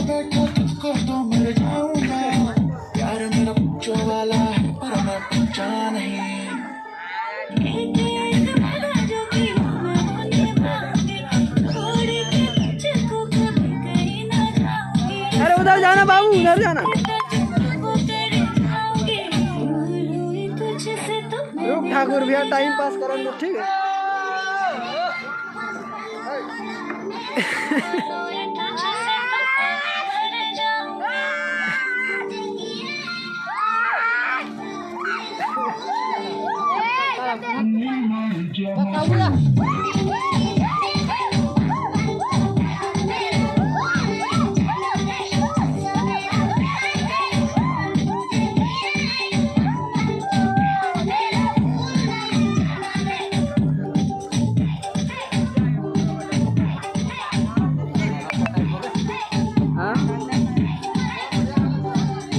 बैठा तुझको तो मर जाऊंगा। प्यार मेरा पूछो वाला है पर मैं पूछा नहीं। अरे उधर जाना बाबू, उधर जाना। रुक ठाकुर भैया, टाइम पास करेंगे, ठीक है। Tahu lah.